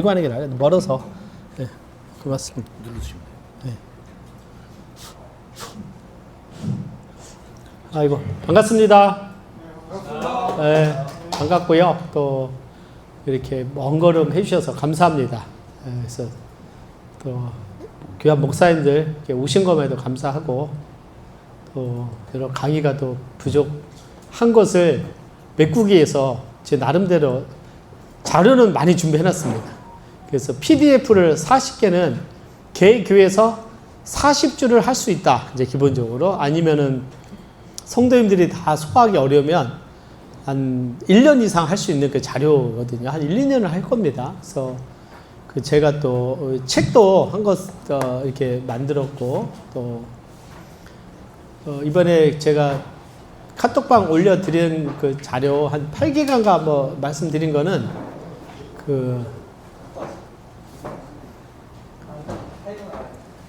이거 하는 게 나아요. 멀어서. 네, 고맙습니다. 누르시면 돼요. 네. 아이고, 반갑습니다. 네, 반갑고요. 또 이렇게 먼 걸음 해주셔서 감사합니다. 네, 그래서 또 귀한 목사님들 이렇게 오신 것에도 감사하고 또 여러 강의가 또 부족한 것을 메꾸기 위해서 제 나름대로 자료는 많이 준비해놨습니다. 그래서 PDF를 40개는 개 교회에서 40주를 할 수 있다. 이제 기본적으로. 아니면은 성도님들이 다 소화하기 어려우면 한 1년 이상 할 수 있는 그 자료거든요. 한 1, 2년을 할 겁니다. 그래서 그 제가 또 책도 한 것 이렇게 만들었고 또 이번에 제가 카톡방 올려드린 그 자료 한 8기가인가 뭐 말씀드린 거는 그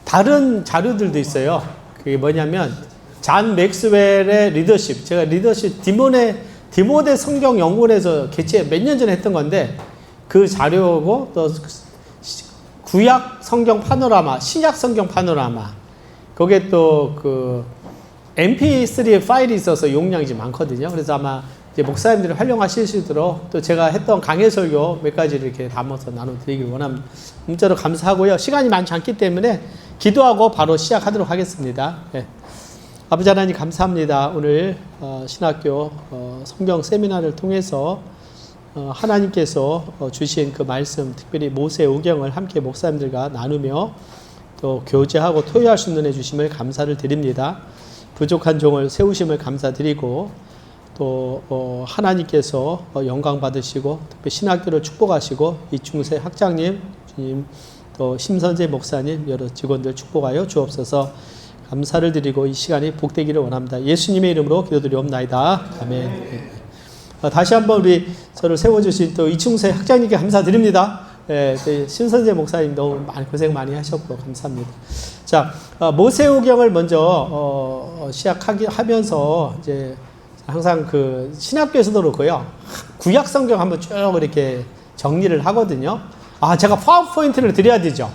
다른 자료들도 있어요. 그게 뭐냐면 잔 맥스웰의 리더십. 제가 리더십 디모데 성경 연구원에서 개최 몇 년 전에 했던 건데 그 자료고 또 구약 성경 파노라마, 신약 성경 파노라마. 거기에 또 그 MP3 파일이 있어서 용량이 좀 많거든요. 그래서 아마 이제 목사님들이 활용하실 수 있도록 또 제가 했던 강해 설교 몇 가지를 이렇게 담아서 나눠드리길 원합니다. 문자로 감사하고요. 시간이 많지 않기 때문에 기도하고 바로 시작하도록 하겠습니다. 네. 아버지 하나님 감사합니다. 오늘 신학교 성경 세미나를 통해서 하나님께서 주신 그 말씀, 특별히 모세 오경을 함께 목사님들과 나누며 또 교제하고 토요할 수 있는 은혜 주심을 감사를 드립니다. 부족한 종을 세우심을 감사드리고 또 하나님께서 영광 받으시고 특별히 신학교를 축복하시고 이충세 학장님, 주님, 또 심선재 목사님, 여러 직원들 축복하여 주옵소서. 감사를 드리고 이 시간이 복되기를 원합니다. 예수님의 이름으로 기도드리옵나이다. 아멘. 다시 한번 우리 저를 세워주신 또 이충세 학장님께 감사드립니다. 예, 심선재 목사님 너무 고생 많이 하셨고 감사합니다. 자, 모세오경을 먼저 시작하면서 이제 항상 그 신학교에서도 그렇고요. 구약 성경 한번 쭉 이렇게 정리를 하거든요. 아, 제가 파워포인트를 드려야 되죠.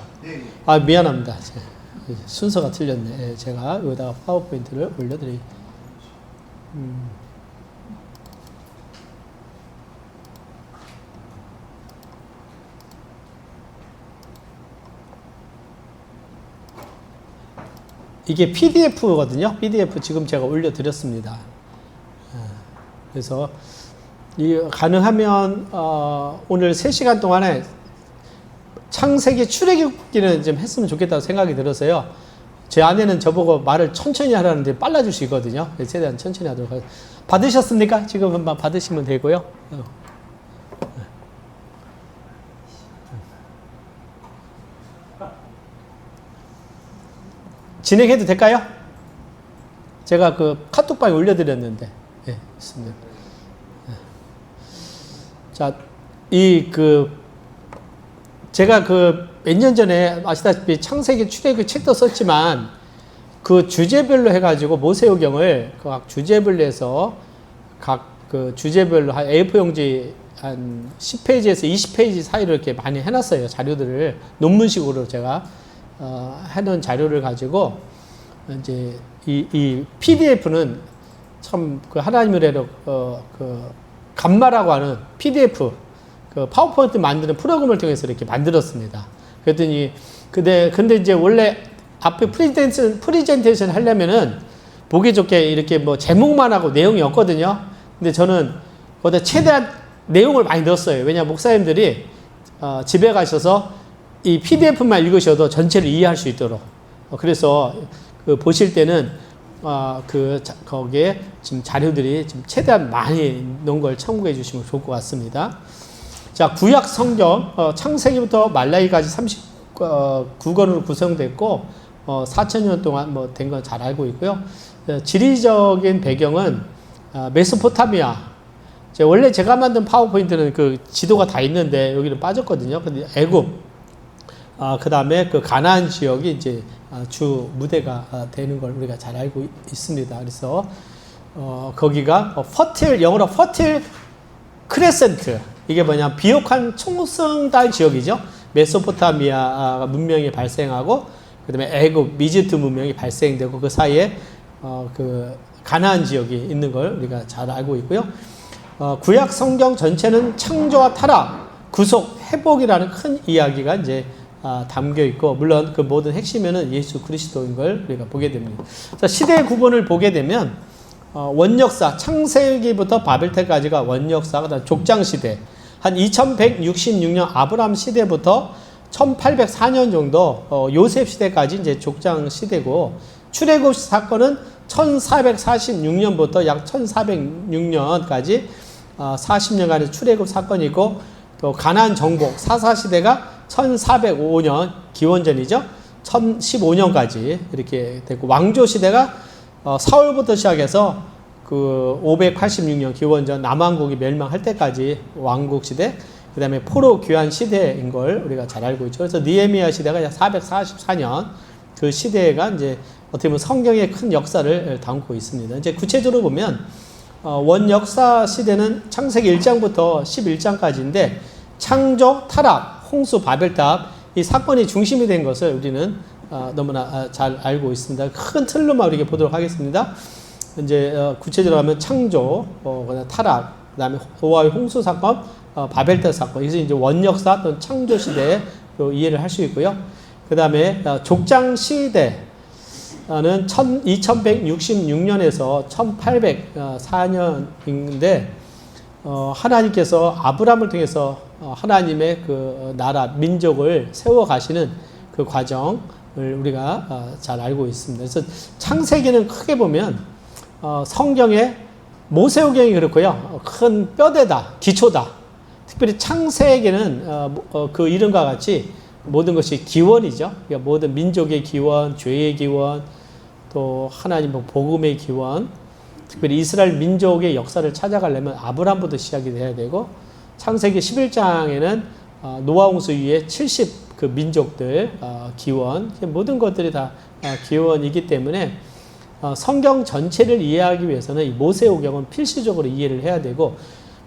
아, 미안합니다. 순서가 틀렸네. 제가 여기다가 파워포인트를 올려드리. 이게 PDF거든요. PDF 지금 제가 올려드렸습니다. 그래서 가능하면 오늘 3시간 동안에 창세기 출애굽기는 좀 했으면 좋겠다고 생각이 들어서요. 제 아내는 저보고 말을 천천히 하라는데 빨라주시거든요. 최대한 천천히 하도록 하겠습니다. 받으셨습니까? 지금 한번 받으시면 되고요. 진행해도 될까요? 제가 그 카톡방에 올려드렸는데, 예, 있습니다. 자, 제가 몇 년 전에 아시다시피 창세기 출애굽 책도 썼지만 그 주제별로 해가지고 모세오경을 각 주제별로 해서 각 그 주제별로 한 A4 용지 한 10페이지에서 20페이지 사이로 이렇게 많이 해놨어요. 자료들을 논문식으로 제가 해놓은 자료를 가지고 이제 이 PDF는 참 그 하나님의 은혜로 감마라고 하는 PDF 그 파워포인트 만드는 프로그램을 통해서 이렇게 만들었습니다. 그랬더니 근데 이제 원래 앞에 프리젠테이션 하려면은 보기 좋게 이렇게 뭐 제목만 하고 내용이 없거든요. 근데 저는 거기다 최대한 내용을 많이 넣었어요. 왜냐 목사님들이 집에 가셔서 이 PDF만 읽으셔도 전체를 이해할 수 있도록. 그래서 그 보실 때는 거기에 지금 자료들이 지금 최대한 많이 넣은 걸 참고해 주시면 좋을 것 같습니다. 자, 구약 성경 창세기부터 말라기까지 39권으로 구성됐고 4,000년 동안 뭐 된 건 잘 알고 있고요. 지리적인 배경은 메소포타미아. 원래 제가 만든 파워포인트는 그 지도가 다 있는데 여기는 빠졌거든요. 근데 애굽, 그 다음에 그 가나안 지역이 이제 주 무대가 되는 걸 우리가 잘 알고 있습니다. 그래서 거기가 영어로 퍼틸 크레센트, 이게 뭐냐, 비옥한 총성달 지역이죠. 메소포타미아 문명이 발생하고, 그 다음에 애굽, 미지트 문명이 발생되고, 그 사이에 그 가나안 지역이 있는 걸 우리가 잘 알고 있고요. 구약 성경 전체는 창조와 타락, 구속, 회복이라는 큰 이야기가 이제 담겨 있고, 물론 그 모든 핵심에는 예수 그리스도인 걸 우리가 보게 됩니다. 자, 시대 구분을 보게 되면 원역사, 창세기부터 바벨 때까지가 원역사, 그다음 족장 시대, 한 2166년 아브라함 시대부터 1804년 정도 요셉 시대까지 이제 족장 시대고, 출애굽 사건은 1446년부터 약 1406년까지 40년간의 출애굽 사건이고, 또 가나안 정복 사사 시대가 1405년 기원전이죠. 1015년까지 이렇게 됐고, 왕조 시대가 사울부터 시작해서 그 586년 기원전 남왕국이 멸망할 때까지 왕국 시대, 그 다음에 포로 귀환 시대인 걸 우리가 잘 알고 있죠. 그래서 느헤미야 시대가 약 444년 그 시대가 이제 어떻게 보면 성경의 큰 역사를 담고 있습니다. 이제 구체적으로 보면 원역사 시대는 창세기 1장부터 11장까지인데, 창조, 타락, 홍수, 바벨탑 이 사건이 중심이 된 것을 우리는 너무나 잘 알고 있습니다. 큰 틀로만 우리가 보도록 하겠습니다. 이제 구체적으로 하면 창조, 타락, 그다음에 노아의 홍수 사건, 바벨탑 사건, 이것이 이제 원역사 또는 창조 시대로 이해를 할 수 있고요. 그다음에 족장 시대는 2166년에서 1804년인데, 하나님께서 아브라함을 통해서 하나님의 그 나라, 민족을 세워가시는 그 과정을 우리가 잘 알고 있습니다. 그래서 창세기는 크게 보면 성경의 모세오경이 그렇고요. 큰 뼈대다, 기초다. 특별히 창세기는 그 이름과 같이 모든 것이 기원이죠. 그러니까 모든 민족의 기원, 죄의 기원, 또 하나님 복음의 기원, 특별히 이스라엘 민족의 역사를 찾아가려면 아브라함부터 시작이 돼야 되고, 창세기 11장에는 노아 홍수 이후에 70 그 민족들 기원, 모든 것들이 다 기원이기 때문에 성경 전체를 이해하기 위해서는 이 모세오경은 필수적으로 이해를 해야 되고,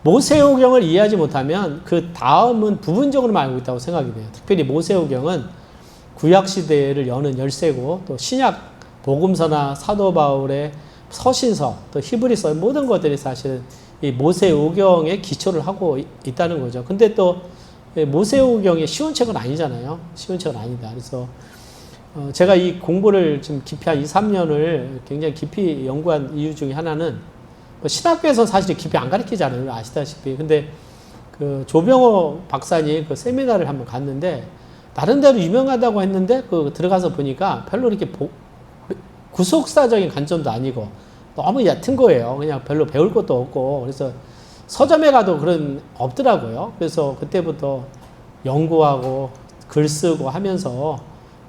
모세오경을 이해하지 못하면 그 다음은 부분적으로만 알고 있다고 생각이 돼요. 특별히 모세오경은 구약시대를 여는 열쇠고, 또 신약 복음서나 사도 바울의 서신서, 또 히브리서 모든 것들이 사실은 이 모세오경에 기초를 하고 있다는 거죠. 근데 또 모세오경이 쉬운 책은 아니잖아요. 쉬운 책은 아니다. 그래서 제가 이 공부를 지금 깊이 한 2, 3년을 굉장히 깊이 연구한 이유 중에 하나는, 신학교에서 사실 깊이 안 가르치잖아요. 아시다시피. 근데 그 조병호 박사님 그 세미나를 한번 갔는데, 나름대로 유명하다고 했는데, 그 들어가서 보니까 별로 이렇게 구속사적인 관점도 아니고 너무 얕은 거예요. 그냥 별로 배울 것도 없고. 그래서 서점에 가도 그런 없더라고요. 그래서 그때부터 연구하고 글 쓰고 하면서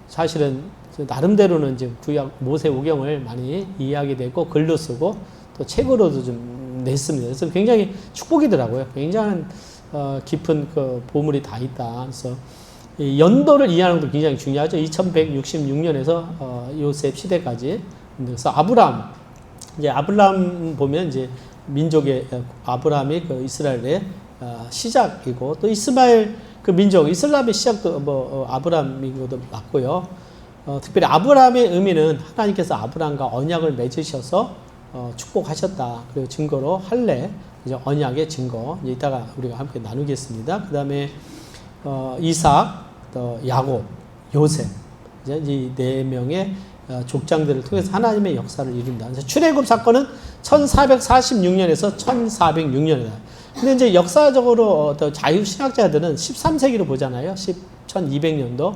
사실은 나름대로는 이제 구약 모세오경을 많이 이해하게 되고, 글도 쓰고 또 책으로도 좀 냈습니다. 그래서 굉장히 축복이더라고요. 굉장한 깊은 그 보물이 다 있다. 그래서 이 연도를 이해하는 것도 굉장히 중요하죠. 2166년에서 요셉 시대까지. 그래서 이제 아브라함 보면 이제 민족의 아브라함이 그 이스라엘의 시작이고, 또 이스마엘 그 민족, 이슬람의 시작도 아브라함인 것도 맞고요. 특별히 아브라함의 의미는 하나님께서 아브라함과 언약을 맺으셔서 축복하셨다. 그리고 증거로 할례, 이제 언약의 증거. 이제 이따가 우리가 함께 나누겠습니다. 그 다음에 이삭, 또 야곱, 요셉, 이제 이 네 명의 족장들을 통해서 하나님의 역사를 이룬다. 그래서 출애굽 사건은 1446년에서 1406년이다. 근데 이제 역사적으로 자유신학자들은 13세기로 보잖아요. 1200년도.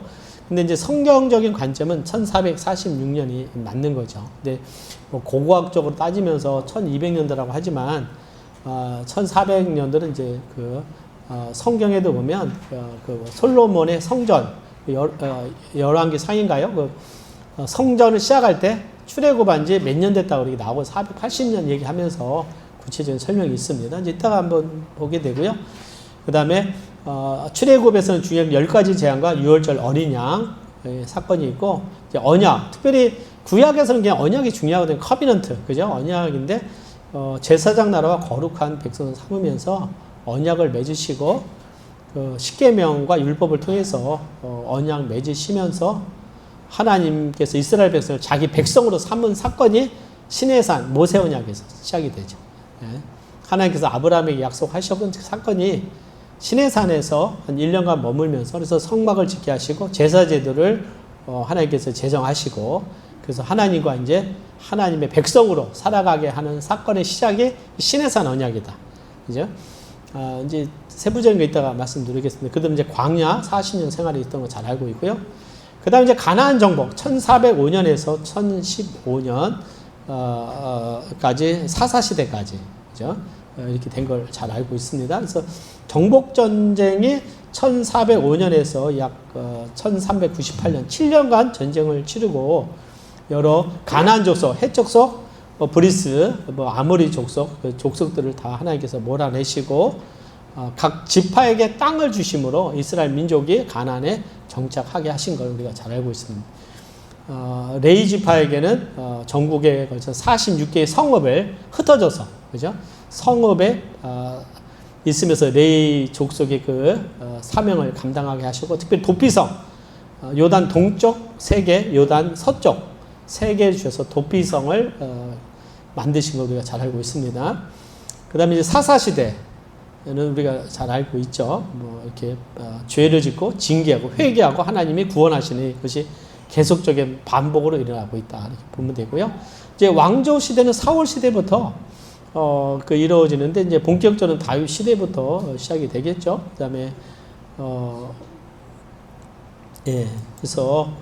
근데 이제 성경적인 관점은 1446년이 맞는 거죠. 근데 뭐 고고학적으로 따지면서 1200년도라고 하지만 1400년도는 이제 성경에도 보면 그 솔로몬의 성전, 열왕기 상인가요? 그 성전을 시작할 때 출애굽한 지 몇 년 됐다고 이렇게 나오고 480년 얘기하면서 구체적인 설명이 있습니다. 이제 이따가 한번 보게 되고요. 그 다음에 출애굽에서는 중요한 10가지 재앙과 유월절 어린 양 사건이 있고, 이제 언약, 특별히 구약에서는 그냥 언약이 중요하거든요. 커비넌트, 그죠? 언약인데 제사장 나라와 거룩한 백성을 삼으면서 언약을 맺으시고 그 십계명과 율법을 통해서 언약 맺으시면서 하나님께서 이스라엘 백성을 자기 백성으로 삼은 사건이 시내산 모세 언약에서 시작이 되죠. 예. 하나님께서 아브라함에게 약속하셨던 사건이 시내산에서 한 1년간 머물면서 그래서 성막을 짓게 하시고 제사 제도를 하나님께서 제정하시고 그래서 하나님과 이제 하나님의 백성으로 살아가게 하는 사건의 시작이 시내산 언약이다. 그죠? 이제 세부적인 거 이따가 말씀드리겠습니다. 그 다음 이제 광야 40년 생활이 있던 거 잘 알고 있고요. 그 다음 이제 가나안 정복 1405년에서 1015년까지 사사시대까지. 그죠? 이렇게 된 걸 잘 알고 있습니다. 그래서 정복전쟁이 1405년에서 약 1398년 7년간 전쟁을 치르고 여러 가나안 족속, 헷 족속, 브리스, 아모리 족속, 그 족속들을 다 하나님께서 몰아내시고 각 지파에게 땅을 주심으로 이스라엘 민족이 가나안에 정착하게 하신 걸 우리가 잘 알고 있습니다. 레위 지파에게는 전국에 걸쳐 46개의 성읍을 흩어져서 그죠? 성읍에 있으면서 레위 족속의 그 사명을 감당하게 하시고 특별히 도피성 요단 동쪽 3개, 요단 서쪽 3개 주셔서 도피성을 만드신 걸 우리가 잘 알고 있습니다. 그 다음에 이제 사사시대는 우리가 잘 알고 있죠. 뭐 이렇게 죄를 짓고 징계하고 회개하고 하나님이 구원하시는 것이 계속적인 반복으로 일어나고 있다. 이렇게 보면 되고요. 이제 왕조 시대는 사울 시대부터 이루어지는데 이제 본격적으로 다윗 시대부터 시작이 되겠죠. 그다음에 그래서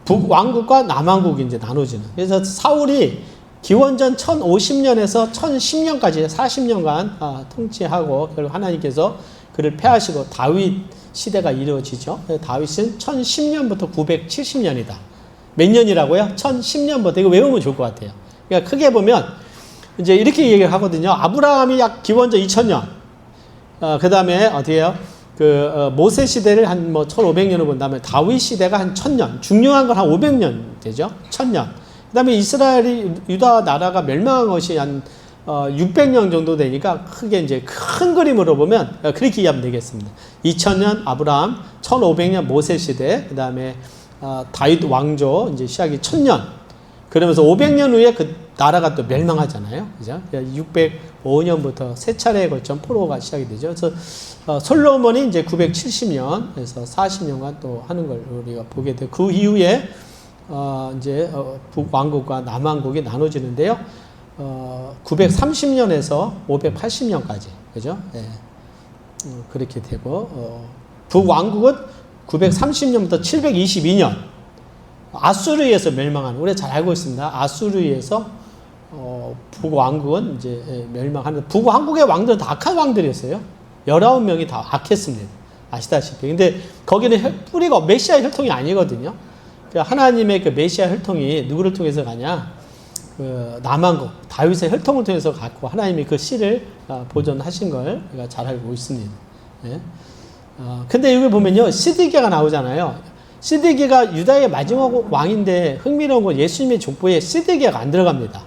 북왕국과 남왕국이 이제 나눠지는. 그래서 사울이 기원전 1050년에서 1010년까지 40년간 통치하고 결국 하나님께서 그를 패하시고 다윗 시대가 이루어지죠. 다윗은 1010년부터 970년이다. 몇 년이라고요? 1010년부터. 이거 외우면 좋을 것 같아요. 그러니까 크게 보면 이제 이렇게 얘기를 하거든요. 아브라함이 약 기원전 2000년. 그 다음에 어떻게 해요? 모세 시대를 한 1500년을 본 다음에 다윗 시대가 한 1000년. 중요한 건 한 500년 되죠. 1000년. 그 다음에 이스라엘이, 유다 나라가 멸망한 것이 한 600년 정도 되니까 크게 이제 큰 그림으로 보면 그렇게 이해하면 되겠습니다. 2000년 아브라함, 1500년 모세 시대, 그 다음에 다윗 왕조, 이제 시작이 1000년. 그러면서 500년 후에 그 나라가 또 멸망하잖아요. 그죠? 605년부터 세 차례에 걸쳐 포로가 시작이 되죠. 그래서 솔로몬이 이제 970년에서 40년간 또 하는 걸 우리가 보게 돼요. 그 이후에 이제 북왕국과 남왕국이 나눠지는데요. 930년에서 580년까지. 그죠? 예. 그렇게 되고, 북왕국은 930년부터 722년. 아수르에서 멸망한, 우리가 잘 알고 있습니다. 아수르에서 북왕국은 이제 멸망하는, 북왕국의 왕들은 다 악한 왕들이었어요. 19명이 다 악했습니다. 아시다시피. 근데 거기는 뿌리가 메시아 혈통이 아니거든요. 하나님의 그 메시아 혈통이 누구를 통해서 가냐? 남왕국, 다윗의 혈통을 통해서 갖고 하나님이 그 씨를 보존하신 걸 우리가 잘 알고 있습니다. 예. 근데 여기 보면요, 시드기야가 나오잖아요. 시드기야가 유다의 마지막 왕인데 흥미로운 건 예수님의 족보에 시드기야가 안 들어갑니다.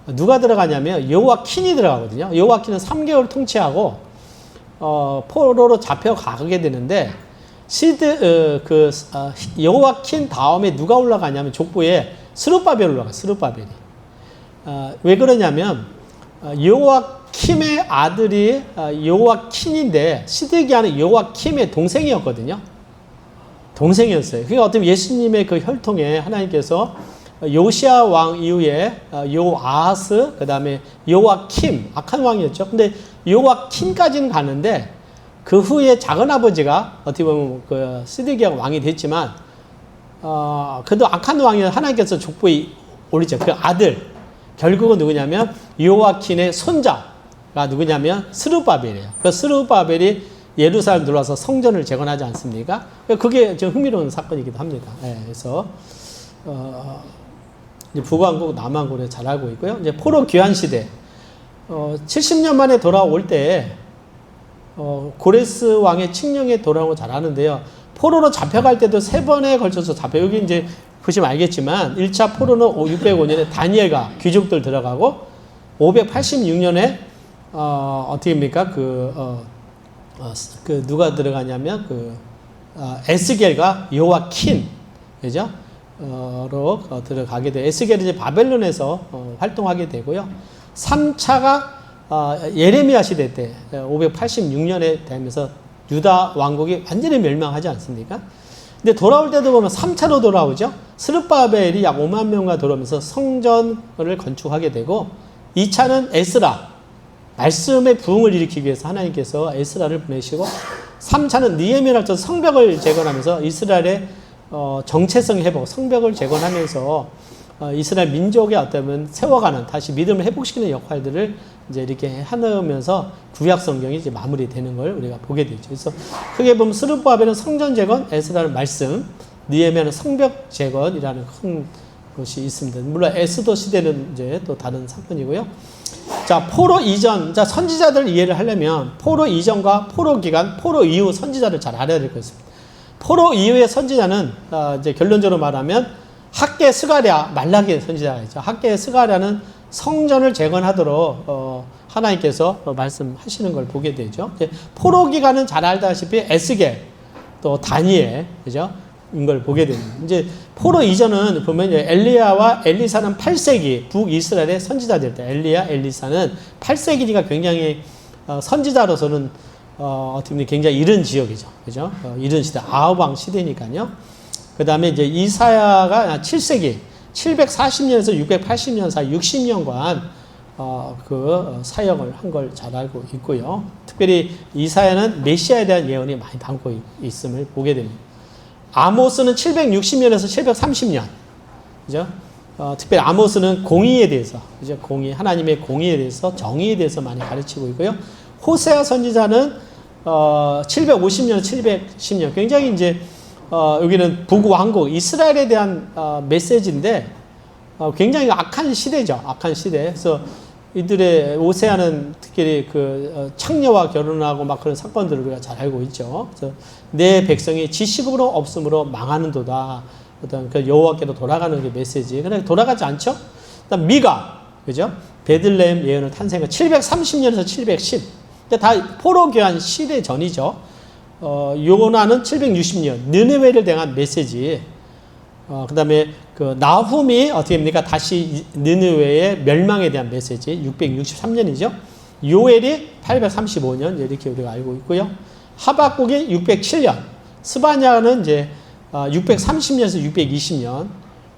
누가 들어가냐면 여호와킨이 들어가거든요. 여호와킨은 3개월 통치하고 포로로 잡혀가게 되는데 여호와킨 다음에 누가 올라가냐면 족보에 스룹바벨 올라가요. 스룹바벨이. 왜 그러냐면 여호와킴의 아들이 여호와킨인데 시드기야는 여호와킴의 동생이었거든요. 동생이었어요. 그러니까 어떤 예수님의 그 혈통에 하나님께서 요시아 왕 이후에 여호아하스, 그 다음에 여호와킴, 악한 왕이었죠. 근데 여호와킴까지는 가는데 그 후에 작은 아버지가 어떻게 보면 그 시드기야가 왕이 됐지만 그래도 악한 왕이 하나님께서 족보에 올리죠. 그 아들 결국은 누구냐면 여호와킨의 손자가 누구냐면 스룹바벨이에요. 그 스룹바벨이 예루살렘 들어와서 성전을 재건하지 않습니까? 그게 좀 흥미로운 사건이기도 합니다. 네, 그래서 북왕국, 남왕국을 잘 알고 있고요. 이제 포로 귀환 시대 70년 만에 돌아올 때 고레스 왕의 칙령에 돌아온 거 잘 아는데요. 포로로 잡혀갈 때도 3번에 걸쳐서 여기 이제 보시면 알겠지만 1차 포로는 605년에 다니엘과 귀족들 들어가고 586년에 어떻게 합니까? 누가 들어가냐면, 에스겔과 요아킨, 그죠? 로 들어가게 돼요. 에스겔이 이제 바벨론에서 활동하게 되고요. 3차가 예레미야 시대 때 586년에 되면서 유다 왕국이 완전히 멸망하지 않습니까? 근데 돌아올 때도 보면 3차로 돌아오죠. 스룹바벨이 약 5만 명과 돌아오면서 성전을 건축하게 되고, 2차는 에스라, 말씀의 부흥을 일으키기 위해서 하나님께서 에스라를 보내시고, 3차는 느헤미야를 성벽을 재건하면서 이스라엘의 정체성 회복, 성벽을 재건하면서 이스라엘 민족의 어쩌면 세워가는, 다시 믿음을 회복시키는 역할들을 이제 이렇게 하면서 구약 성경이 이제 마무리되는 걸 우리가 보게 되죠. 그래서 크게 보면 스룹바벨은 성전 재건, 에스라는 말씀, 느헤미야는 성벽 재건이라는 큰 것이 있습니다. 물론 에스더 시대는 이제 또 다른 사건이고요. 자, 포로 이전, 자, 선지자들 이해를 하려면 포로 이전과 포로 기간, 포로 이후 선지자를 잘 알아야 될 것입니다. 포로 이후의 선지자는 이제 결론적으로 말하면 학계 스가랴, 말라기 선지자가 있죠. 학계 스가랴는 성전을 재건하도록 하나님께서 말씀하시는 걸 보게 되죠. 포로 기간은 잘 알다시피 에스겔, 또 다니엘, 그죠? 이걸 보게 됩니다. 이제 포로 이전은 보면 엘리야와 엘리사는 8세기 북이스라엘의 선지자들 때, 엘리야, 엘리사는 8세기니까 굉장히 선지자로서는 어떻게 보면 굉장히 이른 지역이죠. 그죠? 이른 시대, 아합왕 시대니까요. 그 다음에 이제 이사야가 7세기, 740년에서 680년 사이 60년간 사역을 한 걸 잘 알고 있고요. 특별히 이사야는 메시아에 대한 예언이 많이 담고 있음을 보게 됩니다. 아모스는 760년에서 730년. 그죠? 특별히 아모스는 공의에 대해서, 그죠? 공의, 하나님의 공의에 대해서, 정의에 대해서 많이 가르치고 있고요. 호세아 선지자는 750년, 710년. 굉장히 이제 여기는 북왕국 이스라엘에 대한 메시지인데 굉장히 악한 시대죠. 악한 시대. 그래서 이들의 호세아는 특히 창녀와 결혼하고 막 그런 사건들을 우리가 잘 알고 있죠. 그래서 내 백성이 지식으로 없음으로 망하는도다. 어떤 여호와께로 돌아가는 게 메시지. 그런데 돌아가지 않죠. 그다음 미가, 그죠? 베들레헴 예언을 탄생한 730년에서 710. 다 포로 교환 시대 전이죠. 요나는 760년 느느웨를 대한 메시지. 그 다음에 나훔이 어떻게 합니까? 다시 느느웨의 멸망에 대한 메시지. 663년이죠. 요엘이 835년 이렇게 우리가 알고 있고요. 하박국이 607년. 스바냐는 이제 630년에서 620년.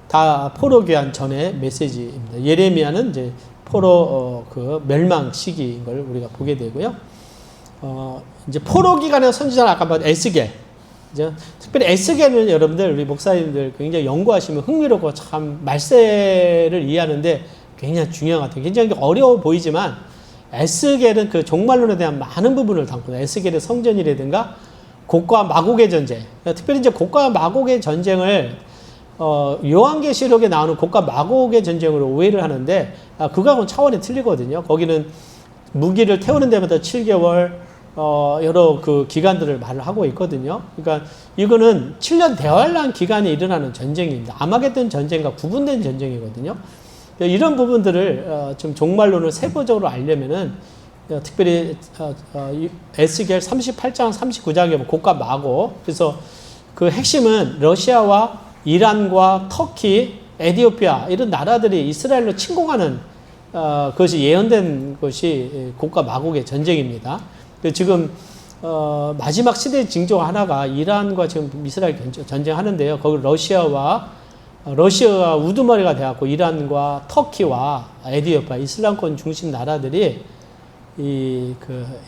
다 포로 교환 전의 메시지입니다. 예레미야는 이제 포로 멸망 시기인 걸 우리가 보게 되고요. 이제 포로 기간의 선지자는 아까 봤던 에스겔. 이제 특별히 에스겔은 여러분들 우리 목사님들 굉장히 연구하시면 흥미롭고 참 말세를 이해하는데 굉장히 중요한 것 같아요. 굉장히 어려워 보이지만 에스겔은 종말론에 대한 많은 부분을 담고 에스겔의 성전이라든가 곡과 마곡의 전쟁. 특별히 이제 곡과 마곡의 전쟁을 요한계시록에 나오는 곡과 마곡의 전쟁으로 오해를 하는데 그거하고는 차원이 틀리거든요. 거기는 무기를 태우는 데마다 7개월 여러 기간들을 말을 하고 있거든요. 그러니까 이거는 7년 대환란 기간에 일어나는 전쟁입니다. 아마겟돈 전쟁과 구분된 전쟁이거든요. 이런 부분들을 좀 종말론을 세부적으로 알려면은 특별히 에스겔 38장 39장에 보면 곡과 마곡. 그래서 그 핵심은 러시아와 이란과 터키, 에티오피아 이런 나라들이 이스라엘로 침공하는 그것이 예언된 것이 곡과 마곡의 전쟁입니다. 지금 마지막 시대의 징조 하나가 이란과 지금 이스라엘 전쟁하는데요. 거기 러시아가 우두머리가 되었고 이란과 터키와 에티오피아 이슬람권 중심 나라들이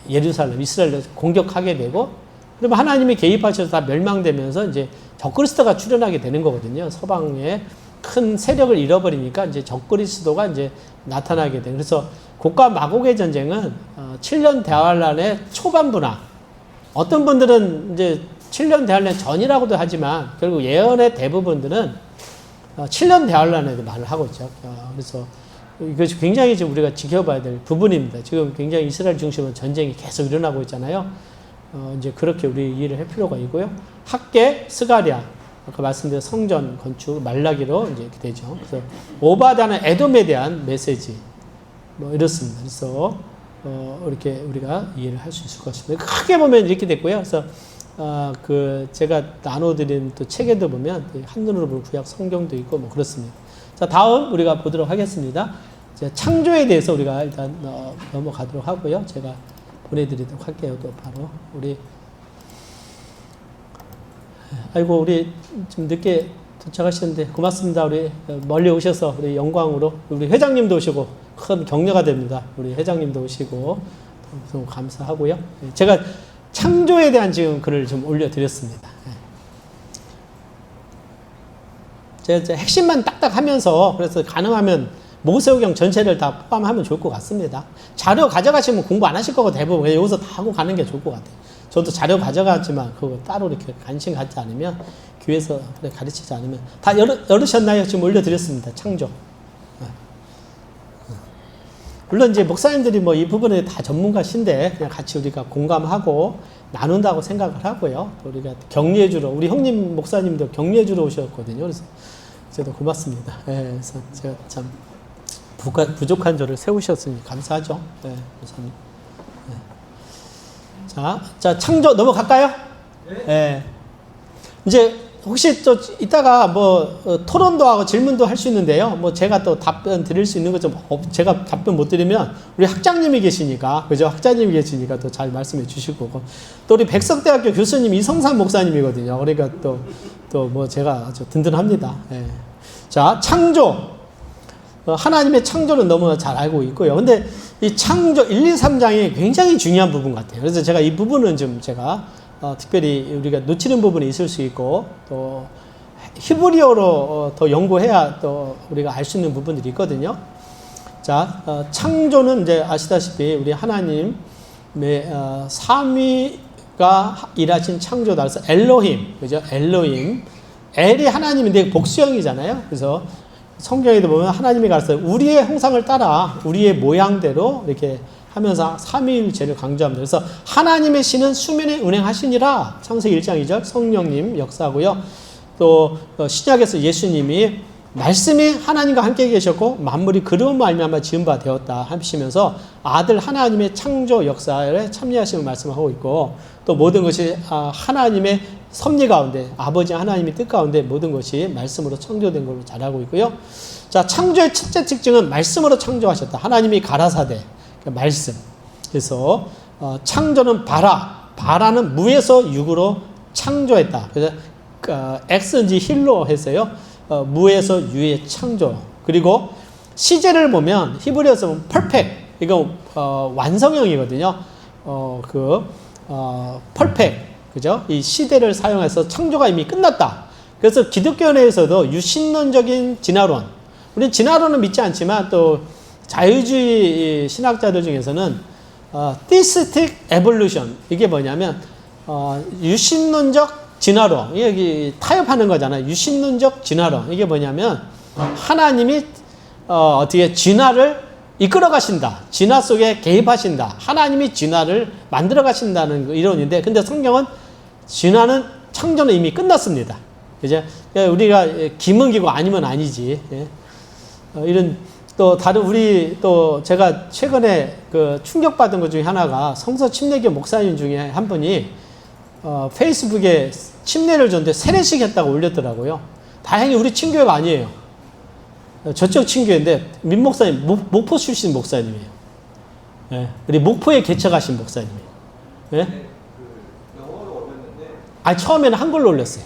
예루살렘 이스라엘을 공격하게 되고 그러면 하나님이 개입하셔서 다 멸망되면서 이제 적그리스도가 출현하게 되는 거거든요. 서방에 큰 세력을 잃어버리니까 이제 적그리스도가 이제 나타나게 돼. 그래서 곡과 마곡의 전쟁은 7년 대환란의 초반부나 어떤 분들은 이제 7년 대환란 전이라고도 하지만 결국 예언의 대부분들은 7년 대환란에 말을 하고 있죠. 그래서 이것이 굉장히 지금 우리가 지켜봐야 될 부분입니다. 지금 굉장히 이스라엘 중심으로 전쟁이 계속 일어나고 있잖아요. 이제 그렇게 우리 이해를 할 필요가 있고요. 학계, 스가랴, 아까 말씀드린 성전 건축, 말라기로 이제 이렇게 되죠. 그래서 오바다는 에돔에 대한 메시지, 이렇습니다. 그래서 이렇게 우리가 이해를 할 수 있을 것 같습니다. 크게 보면 이렇게 됐고요. 그래서 제가 나눠드린 또 책에도 보면 한눈으로 볼 구약 성경도 있고 뭐 그렇습니다. 자, 다음 우리가 보도록 하겠습니다. 창조에 대해서 우리가 일단 넘어가도록 하고요. 제가 보내드리도록 할게요. 또 바로 우리 좀 늦게 도착하시는데 고맙습니다. 우리 멀리 오셔서 우리 영광으로 우리 회장님도 오시고 큰 격려가 됩니다. 우리 회장님도 오시고 너무 감사하고요. 제가 창조에 대한 지금 글을 좀 올려드렸습니다. 제가 핵심만 딱딱 하면서 그래서 가능하면 모세오경 전체를 다 포함하면 좋을 것 같습니다. 자료 가져가시면 공부 안 하실 거고 대부분 여기서 다 하고 가는 게 좋을 것 같아요. 저도 자료 가져가지만 그거 따로 이렇게 관심 갖지 않으면 교회에서 가르치지 않으면 다 열으셨나요? 지금 올려드렸습니다. 창조. 물론 이제 목사님들이 뭐 이 부분에 다 전문가신데 그냥 같이 우리가 공감하고 나눈다고 생각을 하고요. 또 우리가 격려해주러 우리 형님 목사님도 격려해주러 오셨거든요. 그래서 저도 고맙습니다. 그래서 제가 참 부족한 저를 세우셨으니 감사하죠. 목사님. 자, 창조 넘어갈까요? 네. 이제 혹시 또 이따가 뭐 토론도 하고 질문도 할 수 있는데요. 뭐 제가 또 답변 드릴 수 있는 거 좀 제가 답변 못 드리면 우리 학장님이 계시니까 그죠? 학장님이 계시니까 또 잘 말씀해 주실 거고 또 우리 백석대학교 교수님 이성삼 목사님이거든요. 그러니까 또 뭐 제가 아주 든든합니다. 자, 창조. 하나님의 창조는 너무 잘 알고 있고요. 근데 이 창조 1, 2, 3장이 굉장히 중요한 부분 같아요. 그래서 제가 이 부분은 좀 제가 특별히 우리가 놓치는 부분이 있을 수 있고 또 히브리어로 더 연구해야 또 우리가 알 수 있는 부분들이 있거든요. 자, 창조는 이제 아시다시피 우리 하나님의 삼위가 일하신 창조다. 그래서 엘로힘, 그죠? 엘로힘. 엘이 하나님인데 복수형이잖아요. 그래서 성경에도 보면 하나님이 가르쳐요. 우리의 형상을 따라 우리의 모양대로 이렇게 하면서 삼위일체를 강조합니다. 그래서 하나님의 신은 수면에 운행하시니라. 창세기 1장 2절 성령님 역사고요. 또 신약에서 예수님이 말씀이 하나님과 함께 계셨고 만물이 그로 말미암아 지은 바 되었다 하시면서 아들 하나님의 창조 역사에 참여하시는 말씀을 하고 있고 또 모든 것이 하나님의 섭리 가운데 아버지 하나님의 뜻 가운데 모든 것이 말씀으로 창조된 걸로 잘 알고 있고요. 자, 창조의 첫째 특징은 말씀으로 창조하셨다. 하나님이 가라사대 말씀. 그래서 창조는 바라는 무에서 육으로 창조했다. 그래서 엑스인지 힐로 해서요. 무에서 유의 창조. 그리고 시제를 보면 히브리어에서 보면 perfect. 이거 완성형이거든요. perfect. 그죠? 이 시대를 사용해서 창조가 이미 끝났다. 그래서 기독교 내에서도 유신론적인 진화론. 우리는 진화론은 믿지 않지만 또 자유주의 신학자들 중에서는 theistic evolution. 이게 뭐냐면 유신론적 진화론. 이게 타협하는 거잖아요. 유신론적 진화론. 이게 뭐냐면 하나님이 어떻게 진화를 이끌어 가신다. 진화 속에 개입하신다. 하나님이 진화를 만들어 가신다는 이론인데 근데 성경은 진화는 창조는 이미 끝났습니다. 그죠? 우리가 기문기고 아니면 아니지. 이런 또 다른 우리 또 제가 최근에 그 충격받은 것 중에 하나가 성서 침례교 목사님 중에 한 분이 페이스북에 침례를 줬는데 세례식 했다고 올렸더라고요. 다행히 우리 친교회가 아니에요. 저쪽 친교회인데 민 목사님 목포 출신 목사님이에요. 우리 목포에 개척하신 목사님이에요. 처음에는 한글로 올렸어요.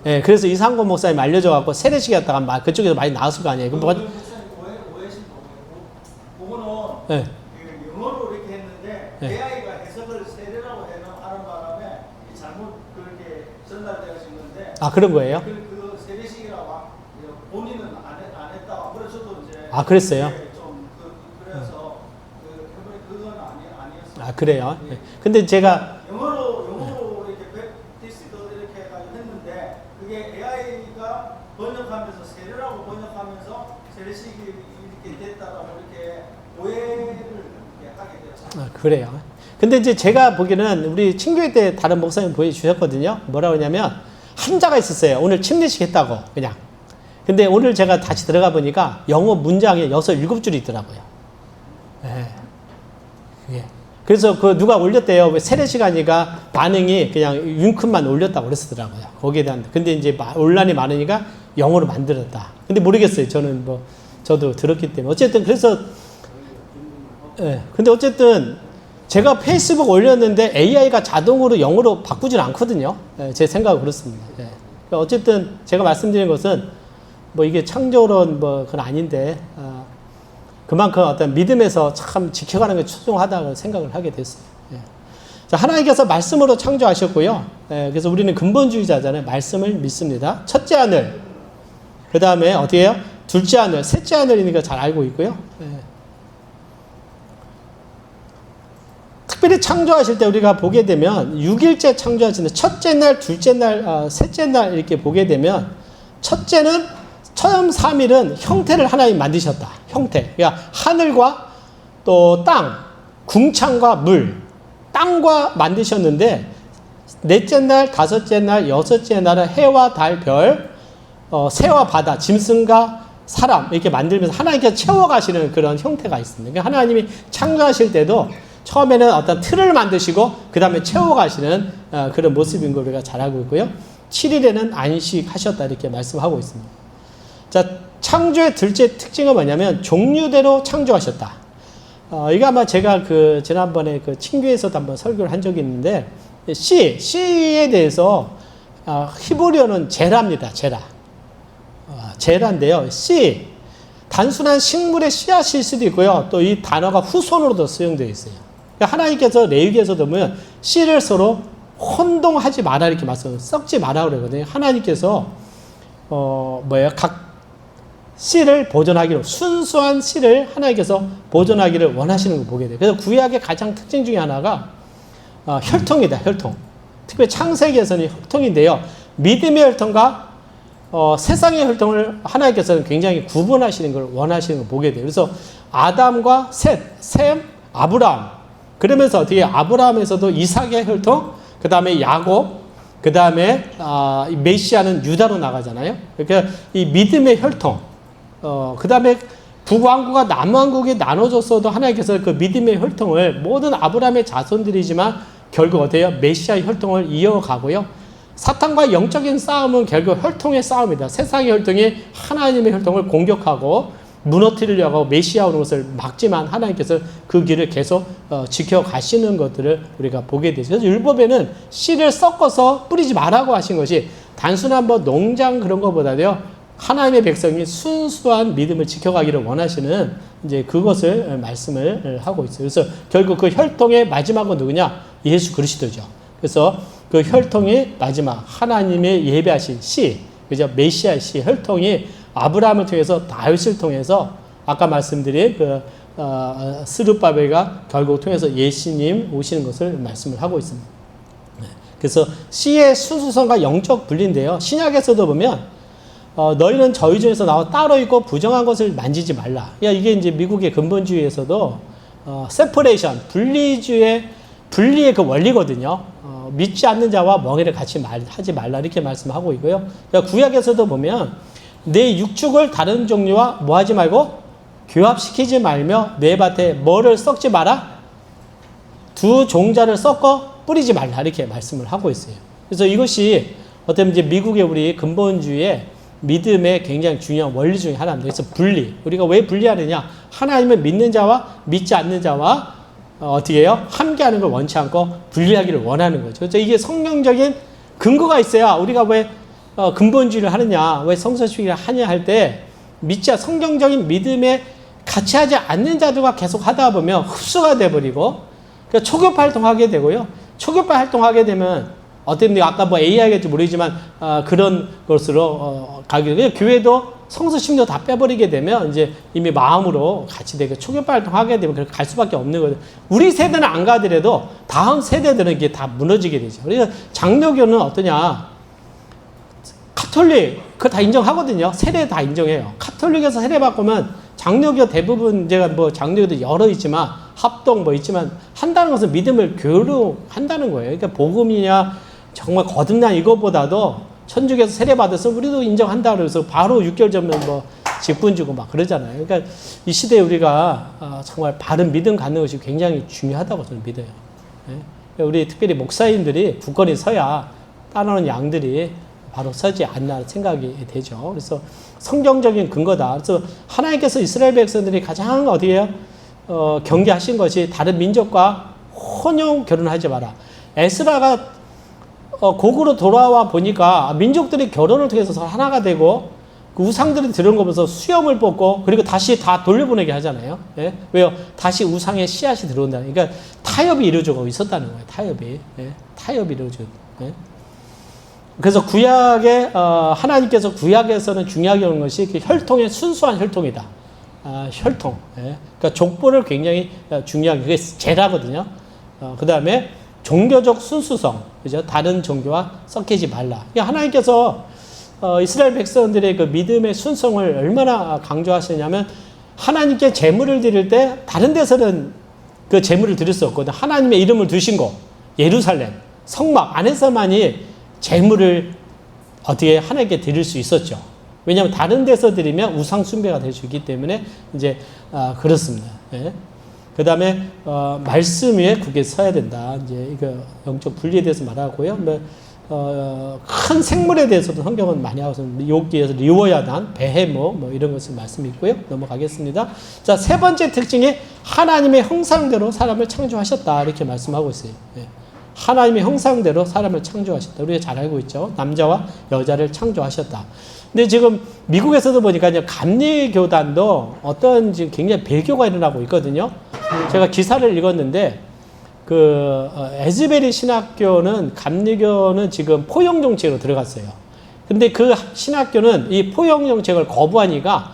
그래서 이상권 목사님 알려줘갖고 세례식 했다가 그쪽에서 많이 나왔을 거 아니에요. 오해신 그거는 영어로 이렇게 했는데 AI가 해석을 세례라고 하는 바람에 잘못 그렇게 전달되어진 건데. 그런 거예요? 그 세례식이라고 본인은 안 했다고. 그래서 저도 이제. 그랬어요? 좀 그래서 그건 아니었어요. 그래요? 근데 제가 영어로 이렇게 이렇게 했는데 그게 AI가 번역하면서 세례라고 번역하면서 세례식이 이렇게 됐다라고 이렇게 오해를 이렇게 하게 되었죠. 그래요. 근데 이제 제가 보기에는 우리 친교회 때 다른 목사님 보여주셨거든요. 뭐라고 하냐면 한자가 있었어요. 오늘 침례식 했다고 그냥. 근데 오늘 제가 다시 들어가 보니까 영어 문장에 6, 7줄이 있더라고요. 그래서 그 누가 올렸대요. 왜 세례시간이가 반응이 그냥 윙크만 올렸다고 그랬더라고요. 거기에 대한. 근데 이제 논란이 많으니까 영어로 만들었다. 근데 모르겠어요. 저는 뭐, 저도 들었기 때문에. 어쨌든 그래서, 예. 근데 어쨌든 제가 페이스북 올렸는데 AI가 자동으로 영어로 바꾸질 않거든요. 예, 제 생각은 그렇습니다. 예. 그러니까 어쨌든 제가 말씀드린 것은 뭐 이게 창조론 뭐 그건 아닌데, 그만큼 어떤 믿음에서 참 지켜가는 게 초중하다고 생각을 하게 됐어요. 예. 자, 하나님께서 말씀으로 창조하셨고요. 예, 그래서 우리는 근본주의자잖아요. 말씀을 믿습니다. 첫째 하늘, 그 다음에 어떻게 해요? 둘째 하늘, 셋째 하늘이니까 잘 알고 있고요. 예. 특별히 창조하실 때 우리가 보게 되면 6일째 창조하시는데 첫째 날, 둘째 날, 셋째 날 이렇게 보게 되면 첫째는 처음 3일은 형태를 하나님 만드셨다. 형태. 그러니까 하늘과 또 땅, 궁창과 물, 땅과 만드셨는데 넷째 날, 다섯째 날, 여섯째 날은 해와 달, 별, 새와 바다, 짐승과 사람 이렇게 만들면서 하나님께서 채워가시는 그런 형태가 있습니다. 그러니까 하나님이 창조하실 때도 처음에는 어떤 틀을 만드시고 그 다음에 채워가시는 그런 모습인 걸 우리가 잘 알고 있고요. 7일에는 안식하셨다 이렇게 말씀하고 있습니다. 자, 창조의 둘째 특징은 뭐냐면 종류대로 창조하셨다. 이거 아마 제가 그 지난번에 그 친교에서도 한번 설교를 한 적이 있는데 씨에 대해서 히브리어는 제라입니다. 제라인데요. 씨 단순한 식물의 씨앗일 수도 있고요. 또 이 단어가 후손으로도 쓰용되어 있어요. 그러니까 하나님께서 레위기에서도 보면 씨를 서로 혼동하지 마라 이렇게 말씀, 썩지 마라 그러거든요. 하나님께서 각 씨를 보존하기로, 순수한 씨를 하나님께서 보존하기를 원하시는 걸 보게 돼요. 그래서 구약의 가장 특징 중에 하나가 혈통이다. 혈통. 특별히 창세기에서는 혈통인데요. 믿음의 혈통과 세상의 혈통을 하나님께서는 굉장히 구분하시는 걸 원하시는 걸 보게 돼요. 그래서 아담과 셈, 아브라함. 그러면서 어떻게 아브라함에서도 이삭의 혈통, 그 다음에 야곱, 그 다음에 메시아는 유다로 나가잖아요. 그러니까 이 믿음의 혈통, 그 다음에 북왕국과 남왕국이 나눠졌어도 하나님께서 그 믿음의 혈통을 모든 아브라함의 자손들이지만 결국 어때요? 메시아의 혈통을 이어가고요. 사탄과 영적인 싸움은 결국 혈통의 싸움이다. 세상의 혈통이 하나님의 혈통을 공격하고 무너뜨리려고 메시아 오는 것을 막지만 하나님께서 그 길을 계속 지켜가시는 것들을 우리가 보게 되죠. 그래서 율법에는 씨를 섞어서 뿌리지 말라고 하신 것이 단순한 뭐 농장 그런 것보다도요. 하나님의 백성이 순수한 믿음을 지켜가기를 원하시는 이제 그것을 말씀을 하고 있어요. 그래서 결국 그 혈통의 마지막은 누구냐? 예수 그리스도죠. 그래서 그 혈통의 마지막 하나님의 예배하신 씨, 그죠? 메시아 씨 혈통이 아브라함을 통해서 다윗을 통해서 아까 말씀드린 그 스룹바벨가 결국 통해서 예수님 오시는 것을 말씀을 하고 있습니다. 그래서 씨의 순수성과 영적 분리인데요. 신약에서도 보면 너희는 저희 중에서 나와 따로 있고 부정한 것을 만지지 말라. 이게 이제 미국의 근본주의에서도 세퍼레이션, 분리의 그 원리거든요. 믿지 않는 자와 멍에를 같이 하지 말라 이렇게 말씀하고 있고요. 그러니까 구약에서도 보면 내 육축을 다른 종류와 뭐 하지 말고 교합시키지 말며 내 밭에 뭐를 썩지 마라? 두 종자를 섞어 뿌리지 말라 이렇게 말씀을 하고 있어요. 그래서 이것이 어떻게 보면 이제 미국의 우리 근본주의의 믿음의 굉장히 중요한 원리 중에 하나입니다. 그래서 분리. 우리가 왜 분리하느냐? 하나님을 믿는 자와 믿지 않는 자와 어떻게 해요? 함께하는 걸 원치 않고 분리하기를 원하는 거죠. 그래서 이게 성경적인 근거가 있어야 우리가 왜 근본주의를 하느냐, 왜 성서주의를 하냐 할 때 성경적인 믿음에 같이 하지 않는 자들과 계속 하다 보면 흡수가 돼버리고 그러니까 초교파 활동하게 되고요. 초교파 활동하게 되면 어떤 아까 뭐 AI겠지 모르지만 그런 것으로 가게 되고 교회도 성서 심도 다 빼버리게 되면 이제 이미 마음으로 같이 되게 초교파 활동하게 되면 그렇게 갈 수밖에 없는 거죠. 우리 세대는 안 가더라도 다음 세대들은 이게 다 무너지게 되죠. 그래서 장로교는 어떠냐? 카톨릭 그거 다 인정하거든요. 세례 다 인정해요. 카톨릭에서 세례 받고면 장로교 대부분 제가 뭐 장로교도 여러 있지만 합동 뭐 있지만 한다는 것은 믿음을 교류한다는 거예요. 그러니까 복음이냐 정말 거듭난 이것보다도 천주교에서 세례 받아서 우리도 인정한다 그래서 바로 6개월 전면 뭐 직분 주고 막 그러잖아요. 그러니까 이 시대에 우리가 정말 바른 믿음 갖는 것이 굉장히 중요하다고 저는 믿어요. 예? 우리 특별히 목사님들이 굳건히 서야 따라오는 양들이 바로 서지 않나 생각이 되죠. 그래서 성경적인 근거다. 그래서 하나님께서 이스라엘 백성들이 가장 어디에요? 경계하신 것이 다른 민족과 혼용 결혼하지 마라. 에스라가 고구로 돌아와 보니까 민족들이 결혼을 통해서 하나가 되고 그 우상들이 들은 거 보면서 수염을 뽑고 그리고 다시 다 돌려보내게 하잖아요. 예? 왜요? 다시 우상의 씨앗이 들어온다. 그러니까 타협이 이루어지고 있었다는 거예요. 타협이. 예? 타협이 이루어지고. 예? 그래서 구약에 하나님께서 구약에서는 중요하게 보는 것이 그 혈통의 순수한 혈통이다. 혈통. 예? 그러니까 족보를 굉장히 중요하게 그게 제라거든요. 그 다음에 종교적 순수성, 그죠? 다른 종교와 섞이지 말라. 그러니까 하나님께서 이스라엘 백성들의 그 믿음의 순성을 얼마나 강조하시냐면 하나님께 제물을 드릴 때 다른 데서는 그 제물을 드릴 수 없거든. 하나님의 이름을 두신 곳, 예루살렘, 성막 안에서만이 제물을 어떻게 하나님께 드릴 수 있었죠. 왜냐하면 다른 데서 드리면 우상 숭배가 될 수 있기 때문에 이제 그렇습니다. 예. 그 다음에 말씀 위에 굳게 서야 된다. 이제 이거 영적 분리에 대해서 말하고요. 큰 생물에 대해서도 성경은 많이 하고 있습니다. 욥기에서 리워야단, 베헤모 뭐 이런 것을 말씀이 있고요. 넘어가겠습니다. 자, 세 번째 특징이 하나님의 형상대로 사람을 창조하셨다. 이렇게 말씀하고 있어요. 예. 하나님의 형상대로 사람을 창조하셨다. 우리가 잘 알고 있죠. 남자와 여자를 창조하셨다. 근데 지금 미국에서도 보니까 이제 감리교단도 어떤 지금 굉장히 배교가 일어나고 있거든요. 제가 기사를 읽었는데 에즈베리 신학교는 감리교는 지금 포용 정책으로 들어갔어요. 근데 그 신학교는 이 포용 정책을 거부하니까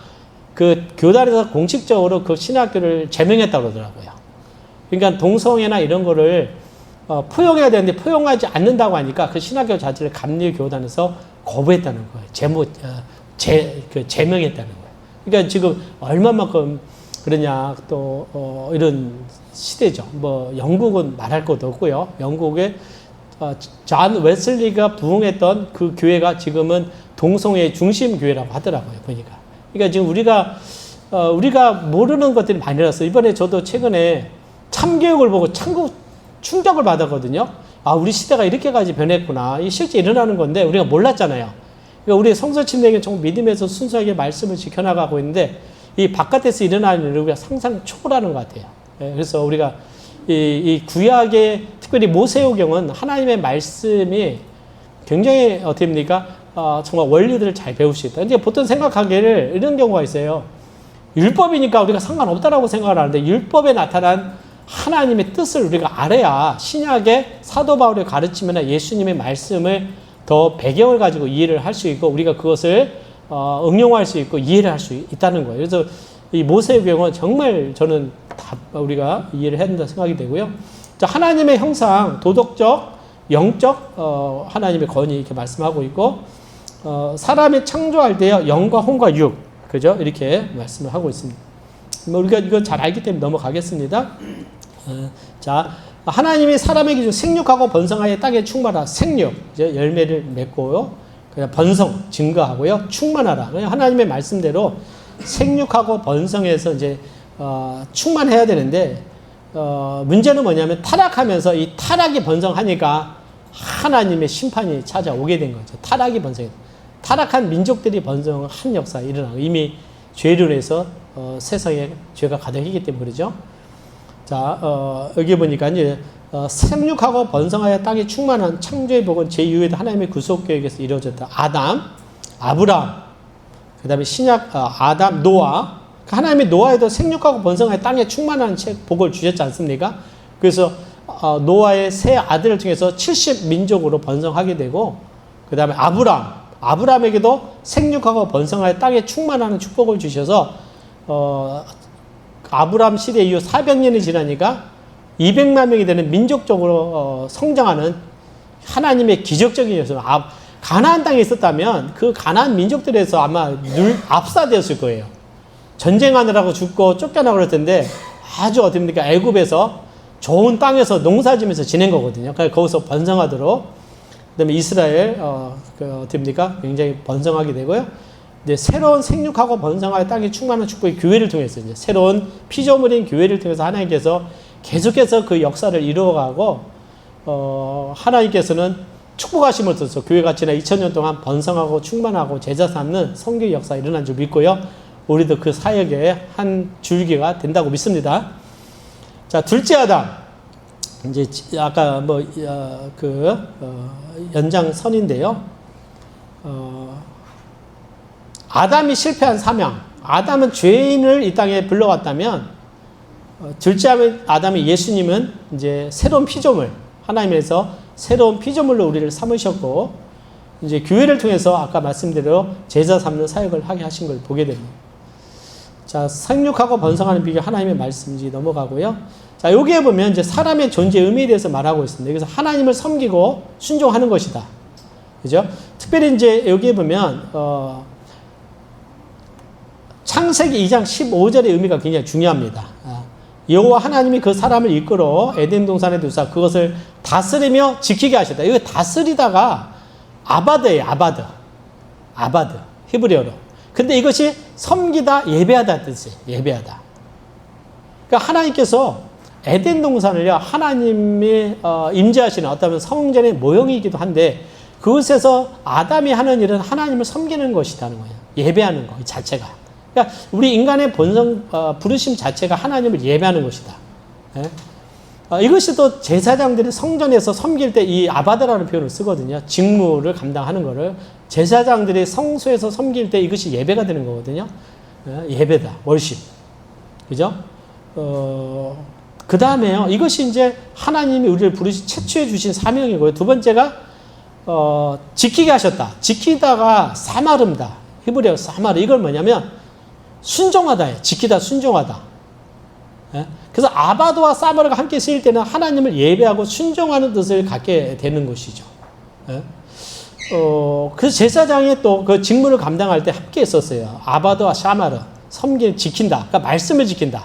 그 교단에서 공식적으로 그 신학교를 제명했다고 그러더라고요. 그러니까 동성애나 이런 거를 포용해야 되는데 포용하지 않는다고 하니까 그 신학교 자체를 감리교단에서 거부했다는 거예요. 제명했다는 거예요. 그러니까 지금 얼마만큼 그러냐 또 이런 시대죠. 뭐 영국은 말할 것도 없고요. 영국에 존 웨슬리가 부흥했던 그 교회가 지금은 동성애 중심 교회라고 하더라고요. 보니까. 그러니까 지금 우리가 모르는 것들이 많이 일어났어요. 이번에 저도 최근에 참교육을 보고 충격을 받았거든요. 우리 시대가 이렇게까지 변했구나. 이 실제 일어나는 건데 우리가 몰랐잖아요. 그러니까 우리 성서침례는 정말 믿음에서 순수하게 말씀을 지켜나가고 있는데 이 바깥에서 일어나는 일을 우리가 상상 초월하는 것 같아요. 그래서 우리가 이 구약의 특별히 모세오경은 하나님의 말씀이 굉장히 어떻게 됩니까? 정말 원리들을 잘 배울 수 있다. 근데 보통 생각하기를 이런 경우가 있어요. 율법이니까 우리가 상관없다라고 생각을 하는데 율법에 나타난 하나님의 뜻을 우리가 알아야 신약의 사도 바울의 가르침이나 예수님의 말씀을 더 배경을 가지고 이해를 할 수 있고 우리가 그것을 응용할 수 있고 이해를 할 수 있다는 거예요. 그래서 이 모세오경은 정말 저는 다 우리가 이해를 해야 된다 생각이 되고요. 자, 하나님의 형상, 도덕적, 영적 하나님의 권위 이렇게 말씀하고 있고 사람이 창조할 때요 영과 혼과 육, 그죠? 이렇게 말씀을 하고 있습니다. 우리가 이거 잘 알기 때문에 넘어가겠습니다. 자, 하나님이 사람의 기준 생육하고 번성하여 땅에 충만하라. 생육, 이제 열매를 맺고요. 그냥 번성, 증거하고요. 충만하라. 하나님의 말씀대로 생육하고 번성해서 이제 충만해야 되는데 문제는 뭐냐면 타락하면서 이 타락이 번성하니까 하나님의 심판이 찾아오게 된 거죠. 타락이 번성해. 타락한 민족들이 번성한 역사가 일어나고 이미 죄로 인해서 세상에 죄가 가득했기 때문에 그러죠. 자, 여기 보니까 이제 생육하고 번성하여 땅이 충만한 창조의 복은 제2회도 하나님의 구속 계획에서 이루어졌다. 아담, 아브라함, 그 다음에 신약 아담, 노아. 하나님의 노아에도 생육하고 번성하여 땅에 충만한 복을 주셨지 않습니까? 그래서 노아의 세 아들 중에서 70민족으로 번성하게 되고 그 다음에 아브라함에게도 생육하고 번성하여 땅에 충만한 축복을 주셔서 아브라함 시대 이후 400년이 지나니까 200만 명이 되는 민족적으로 성장하는 하나님의 기적적인 요소. 가나안 땅에 있었다면 그 가나안 민족들에서 아마 압사되었을 거예요. 전쟁하느라고 죽고 쫓겨나고 그럴 텐데 아주 어떻습니까? 애굽에서 좋은 땅에서 농사지면서 지낸 거거든요. 그러니까 거기서 번성하도록. 그다음에 이스라엘 어떻습니까? 굉장히 번성하게 되고요. 이제 새로운 생육하고 번성할 땅이 충만한 축복의 교회를 통해서 이제 새로운 피조물인 교회를 통해서 하나님께서 계속해서 그 역사를 이루어가고 하나님께서는 축복하심을 통해서 교회가 지난 2000년 동안 번성하고 충만하고 제자 삼는 선교의 역사가 일어난 줄 믿고요. 우리도 그 사역의 한 줄기가 된다고 믿습니다. 자, 둘째 아담. 이제 아까 연장선인데요. 아담이 실패한 사명. 아담은 죄인을 이 땅에 불러왔다면 둘째 아담이 예수님은 이제 새로운 피조물, 하나님에서 새로운 피조물로 우리를 삼으셨고 이제 교회를 통해서 아까 말씀대로 제자 삼는 사역을 하게 하신 걸 보게 됩니다. 자, 생육하고 번성하는 비결 하나님의 말씀이 넘어가고요. 자, 여기에 보면 이제 사람의 존재 의미에 대해서 말하고 있습니다. 그래서 하나님을 섬기고 순종하는 것이다. 그죠? 특별히 이제 여기에 보면 창세기 2장 15절의 의미가 굉장히 중요합니다. 여호와 하나님이 그 사람을 이끌어 에덴 동산에 두사 그것을 다스리며 지키게 하셨다. 이거 다스리다가 아바드예요. 아바드. 히브리어로. 근데 이것이 섬기다, 예배하다 뜻이에요. 예배하다. 그러니까 하나님께서 에덴 동산을요, 하나님이 임재하시는 어떤 성전의 모형이기도 한데 그것에서 아담이 하는 일은 하나님을 섬기는 것이라는 거예요. 예배하는 거, 이 자체가. 그러니까 우리 인간의 본성, 부르심 자체가 하나님을 예배하는 것이다. 예? 이것이 또 제사장들이 성전에서 섬길 때 이 아바드라는 표현을 쓰거든요. 직무를 감당하는 거를. 제사장들이 성소에서 섬길 때 이것이 예배가 되는 거거든요. 예? 예배다. 월십. 그죠? 그 다음에요. 이것이 이제 하나님이 우리를 채취해 주신 사명이고요. 두 번째가, 지키게 하셨다. 지키다가 사마름다. 히브리어 사마르. 이걸 뭐냐면, 순종하다예요. 지키다, 순종하다. 예? 그래서 아바드와 사마르가 함께 쓰일 때는 하나님을 예배하고 순종하는 뜻을 갖게 되는 것이죠. 예? 그래서 제사장이 또 그 직무를 감당할 때 함께 했었어요. 아바드와 사마르. 지킨다. 그러니까 말씀을 지킨다.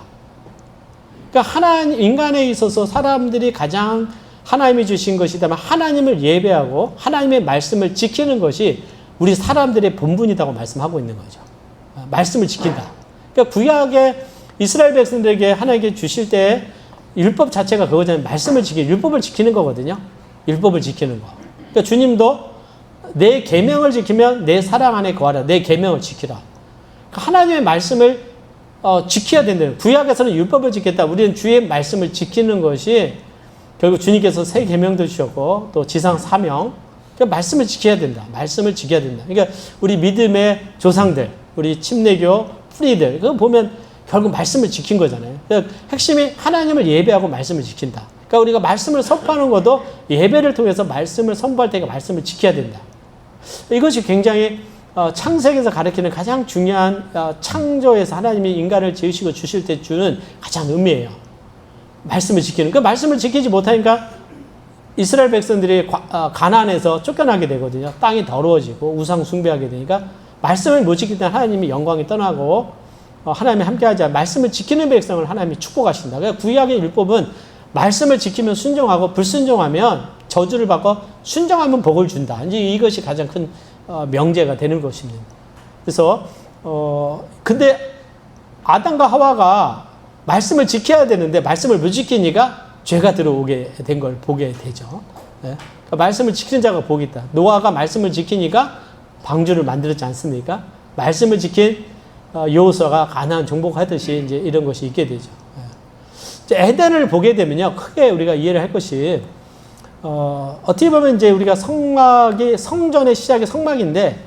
그러니까 인간에 있어서 사람들이 가장 하나님이 주신 것이다만 하나님을 예배하고 하나님의 말씀을 지키는 것이 우리 사람들의 본분이라고 말씀하고 있는 거죠. 말씀을 지킨다. 그러니까 구약의 이스라엘 백성들에게 하나님께 주실 때 율법 자체가 그거잖아요. 말씀을 율법을 지키는 거거든요. 율법을 지키는 거. 그러니까 주님도 내 계명을 지키면 내 사랑 안에 거하라. 내 계명을 지키라. 그러니까 하나님의 말씀을 지켜야 된다는. 구약에서는 율법을 지켰다. 우리는 주의 말씀을 지키는 것이 결국 주님께서 새 계명도 주셨고 또 지상 사명. 그러니까 말씀을 지켜야 된다. 말씀을 지켜야 된다. 그러니까 우리 믿음의 조상들, 우리 침례교 프리들 그거 보면 결국 말씀을 지킨 거잖아요. 그러니까 핵심이 하나님을 예배하고 말씀을 지킨다. 그러니까 우리가 말씀을 선포하는 것도 예배를 통해서 말씀을 선포할 때가 말씀을 지켜야 된다. 이것이 굉장히 창세기에서 가르치는 가장 중요한 창조에서 하나님이 인간을 지으시고 주실 때 주는 가장 의미예요. 말씀을 지키는. 그 말씀을 지키지 못하니까 이스라엘 백성들이 가나안에서 쫓겨나게 되거든요. 땅이 더러워지고 우상 숭배하게 되니까 말씀을 못 지킬 때 하나님이 영광이 떠나고 하나님이 함께하지 않아 말씀을 지키는 백성을 하나님이 축복하신다. 그러니까 구약의 율법은 말씀을 지키면 순종하고 불순종하면 저주를 받고 순종하면 복을 준다. 이제 이것이 가장 큰 명제가 되는 것입니다. 그래서 근데 아담과 하와가 말씀을 지켜야 되는데 말씀을 못 지키니까 죄가 들어오게 된 걸 보게 되죠. 네? 그러니까 말씀을 지키는 자가 복이 있다. 노아가 말씀을 지키니까 방주를 만들었지 않습니까? 말씀을 지킨 여호수아가 가나안 정복하듯이 이제 이런 것이 있게 되죠. 네. 에덴을 보게 되면요, 크게 우리가 이해를 할 것이 어떻게 보면 이제 우리가 성전의 시작이 성막인데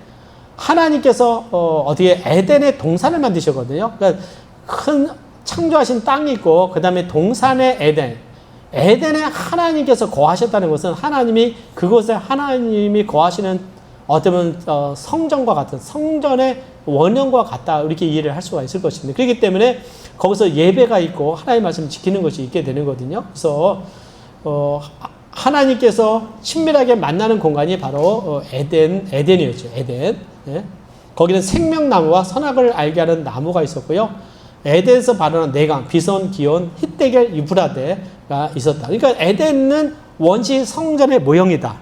하나님께서 어디에 에덴의 동산을 만드셨거든요. 그러니까 큰 창조하신 땅이 있고 그 다음에 동산의 에덴에 하나님께서 거하셨다는 것은 하나님이 그곳에 하나님이 거하시는 어쩌면 성전과 같은 성전의 원형과 같다 이렇게 이해를 할 수가 있을 것입니다. 그렇기 때문에 거기서 예배가 있고 하나님의 말씀을 지키는 것이 있게 되는 거거든요. 그래서 하나님께서 친밀하게 만나는 공간이 바로 에덴이었죠. 에덴. 예? 거기는 생명나무와 선악을 알게 하는 나무가 있었고요. 에덴에서 발원한 네강, 비손, 기온, 힛데겔, 유브라데가 있었다. 그러니까 에덴은 원시 성전의 모형이다.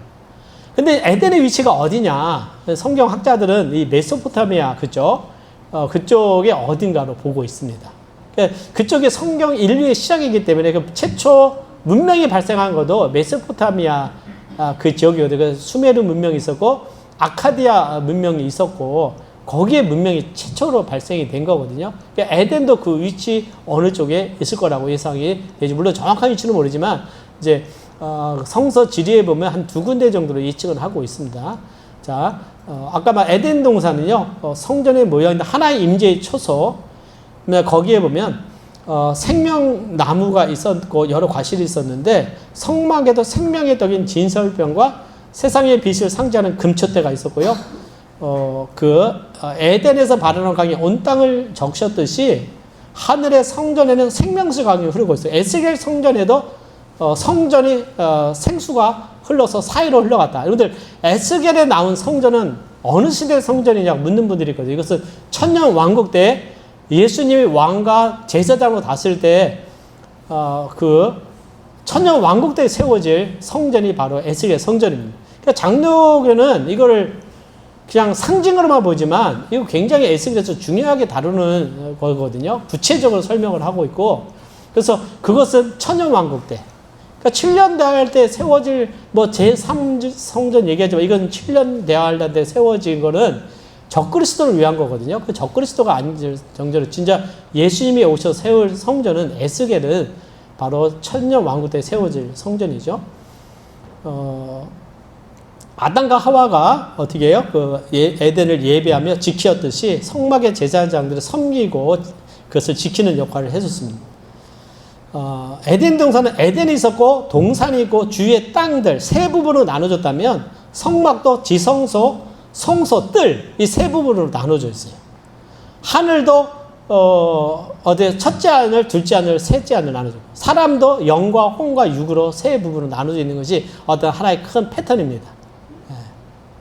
근데 에덴의 위치가 어디냐? 성경 학자들은 이 메소포타미아 그쪽, 그쪽에 어딘가로 보고 있습니다. 그쪽이 성경 인류의 시작이기 때문에 그 최초 문명이 발생한 것도 메소포타미아 그 지역이거든요. 그 수메르 문명이 있었고 아카디아 문명이 있었고 거기에 문명이 최초로 발생이 된 거거든요. 그러니까 에덴도 그 위치 어느 쪽에 있을 거라고 예상이 되지. 물론 정확한 위치는 모르지만 이제 성서 지리에 보면 한 2군데 정도로 예측을 하고 있습니다. 자, 아까 말 에덴 동산은요, 성전에 모여있는 하나의 임재의 초소, 거기에 보면, 생명나무가 있었고, 여러 과실이 있었는데, 성막에도 생명의 떡인 진설병과 세상의 빛을 상징하는 금촛대가 있었고요. 에덴에서 바르는 강이 온 땅을 적셨듯이, 하늘의 성전에는 생명수 강이 흐르고 있어요. 에스겔 성전에도 성전이 생수가 흘러서 사이로 흘러갔다. 여러분들 에스겔에 나온 성전은 어느 시대 성전이냐고 묻는 분들이 있거든요. 이것은 천년 왕국 때 예수님이 왕과 제사장으로 다스릴 때 그 천년 왕국 때 세워질 성전이 바로 에스겔 성전입니다. 그러니까 장로교는 이거를 그냥 상징으로만 보지만 이거 굉장히 에스겔에서 중요하게 다루는 거거든요. 구체적으로 설명을 하고 있고 그래서 그것은 천년 왕국 때 그러니까 7년 대할 때 세워질 뭐 제3성전 얘기하지만 이건 7년 대할 때 세워진 거는 적그리스도를 위한 거거든요. 그 적그리스도가 아닌 정도로 진짜 예수님이 오셔서 세울 성전은 에스겔은 바로 천년 왕국 때 세워질 성전이죠. 아담과 하와가 어떻게 해요? 에덴을 예배하며 지키었듯이 성막의 제사장들을 섬기고 그것을 지키는 역할을 해줬습니다. 에덴 동산은 에덴이 있었고 동산이 있고 주위의 땅들 세 부분으로 나눠졌다면 성막도 지성소, 성소, 뜰 이 세 부분으로 나눠져 있어요. 하늘도 첫째 하늘, 둘째 하늘, 셋째 하늘 나눠져 있고 사람도 영과 혼과 육으로 세 부분으로 나눠져 있는 것이 어떤 하나의 큰 패턴입니다.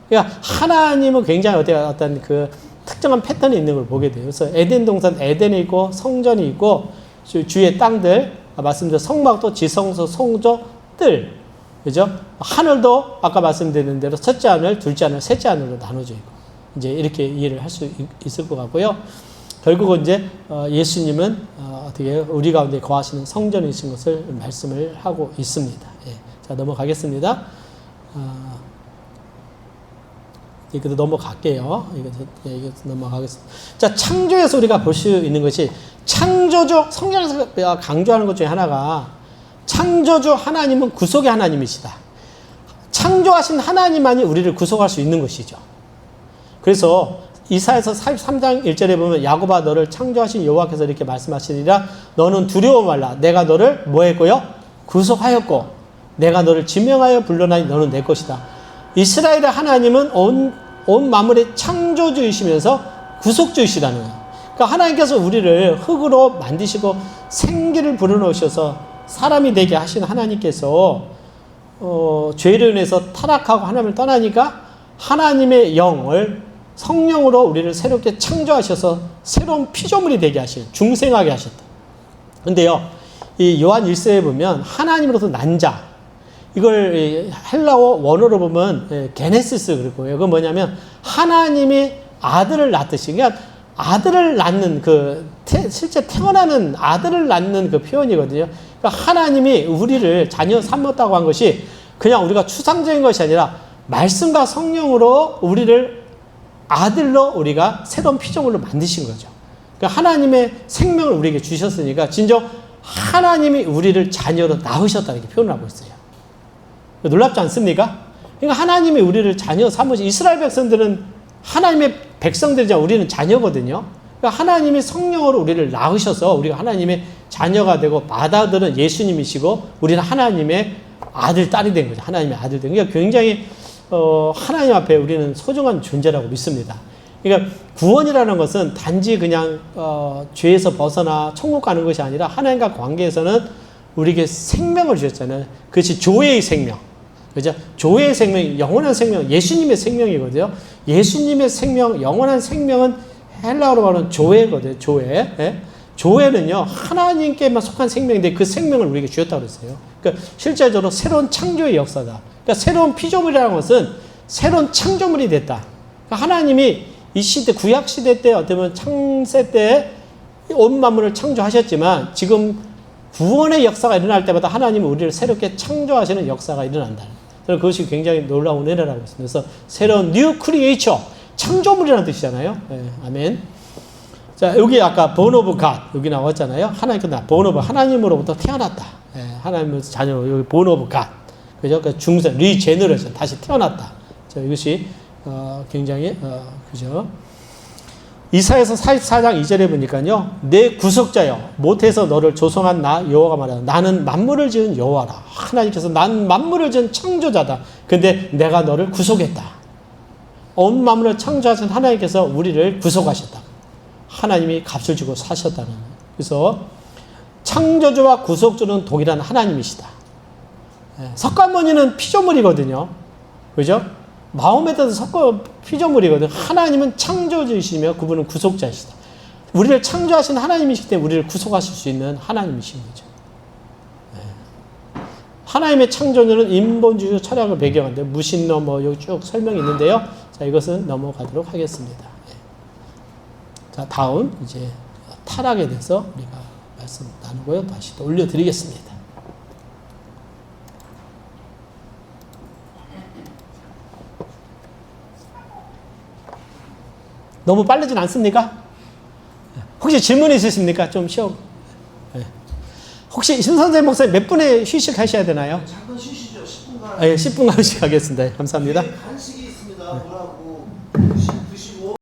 그러니까 하나님은 굉장히 어떤 그 특정한 패턴이 있는 걸 보게 돼요. 그래서 에덴 동산 에덴이 있고 성전이 있고 주위의 땅들 말씀드린 성막도 지성소, 성조, 뜰 그죠? 하늘도 아까 말씀드린 대로 첫째 하늘, 둘째 하늘, 셋째 하늘로 나눠져 있고 이제 이렇게 이해를 할 수 있을 것 같고요. 결국은 이제 예수님은 어떻게 우리 가운데 거하시는 성전이신 것을 말씀을 하고 있습니다. 예. 자 넘어가겠습니다. 이것도 넘어갈게요. 이것도 넘어가겠습니다. 자, 창조에서 우리가 볼 수 있는 것이 창조주, 성경에서 강조하는 것 중에 하나가 창조주 하나님은 구속의 하나님이시다. 창조하신 하나님만이 우리를 구속할 수 있는 것이죠. 그래서 이사야서 43장 1절에 보면 야곱아 너를 창조하신 여호와께서 이렇게 말씀하시니라 너는 두려워 말라. 내가 너를 뭐 했고요? 구속하였고 내가 너를 지명하여 불러나니 너는 내 것이다. 이스라엘의 하나님은 온 만물의 창조주이시면서 구속주이시다는 거예요. 그러니까 하나님께서 우리를 흙으로 만드시고 생기를 불어넣으셔서 사람이 되게 하신 하나님께서 죄로 인해서 타락하고 하나님을 떠나니까 하나님의 영을 성령으로 우리를 새롭게 창조하셔서 새로운 피조물이 되게 하신 중생하게 하셨다. 근데요 이 요한 1서에 보면 하나님으로서 난 자 이걸 헬라어 원어로 보면 게네시스 그럴 거예요. 그건 뭐냐면 하나님이 아들을 낳듯이 그러니까 아들을 낳는 실제 태어나는 아들을 낳는 그 표현이거든요. 그러니까 하나님이 우리를 자녀 삼았다고 한 것이 그냥 우리가 추상적인 것이 아니라 말씀과 성령으로 우리를 아들로 우리가 새로운 피조물로 만드신 거죠. 그러니까 하나님의 생명을 우리에게 주셨으니까 진정 하나님이 우리를 자녀로 낳으셨다 이렇게 표현을 하고 있어요. 놀랍지 않습니까? 그러니까 하나님이 우리를 자녀 삼으신 이스라엘 백성들은 하나님의 백성들이자 우리는 자녀거든요. 그러니까 하나님이 성령으로 우리를 낳으셔서 우리가 하나님의 자녀가 되고 받아들은 예수님이시고 우리는 하나님의 아들, 딸이 된 거죠. 하나님의 아들 된 거죠. 그러니까 굉장히 하나님 앞에 우리는 소중한 존재라고 믿습니다. 그러니까 구원이라는 것은 단지 그냥 죄에서 벗어나 천국 가는 것이 아니라 하나님과 관계에서는 우리에게 생명을 주셨잖아요. 그것이 조회의 생명. 그죠? 조회의 생명, 영원한 생명, 예수님의 생명이거든요. 예수님의 생명, 영원한 생명은 헬라어로 말하는 조회거든요. 조회. 예? 조회는요, 하나님께만 속한 생명인데 그 생명을 우리에게 주셨다고 그랬어요. 그러니까 실제적으로 새로운 창조의 역사다. 그러니까 새로운 피조물이라는 것은 새로운 창조물이 됐다. 그러니까 하나님이 이 시대, 구약 시대 때 어쩌면 창세 때 온 만물을 창조하셨지만 지금 구원의 역사가 일어날 때마다 하나님은 우리를 새롭게 창조하시는 역사가 일어난다. 그래서 그것이 굉장히 놀라운 은혜라고 했습니다. 그래서 새로운 new creature, 창조물이라는 뜻이잖아요. 네, 아멘. 자, 여기 아까 born of God 여기 나왔잖아요. born of 하나님으로부터 태어났다. 네, 하나님의 자녀, 여기 born of God. 그죠? 그 중생, regeneration, 다시 태어났다. 자, 이것이 굉장히 그죠? 이사야서 44장 2절에 보니까요. 내 구속자여 못해서 너를 조성한 나 여호와가 말하다. 나는 만물을 지은 여호와라. 하나님께서 난 만물을 지은 창조자다. 근데 내가 너를 구속했다. 온 만물을 창조하신 하나님께서 우리를 구속하셨다. 하나님이 값을 주고 사셨다는 거예요. 그래서 창조주와 구속주는 동일한 하나님이시다. 석가모니는 피조물이거든요. 그죠? 마호메트도 피조물이거든요. 하나님은 창조주이시며 그분은 구속자이시다. 우리를 창조하신 하나님이시기 때문에 우리를 구속하실 수 있는 하나님이신 거죠. 하나님의 창조주는 인본주의 철학을 배경한데 무신론 뭐 여기 쭉 설명이 있는데요. 자, 이것은 넘어가도록 하겠습니다. 자, 다음 이제 타락에 대해서 우리가 말씀 나누고요. 다시 또 올려드리겠습니다. 너무 빠르진 않습니까? 혹시 질문 있으십니까? 좀 쉬어. 네. 혹시 신선생 목사님 몇 분에 휴식하셔야 되나요? 잠깐 쉬시죠. 10분간. 예, 10분간 휴식하겠습니다. 감사합니다. 간식이 있습니다. 뭐라고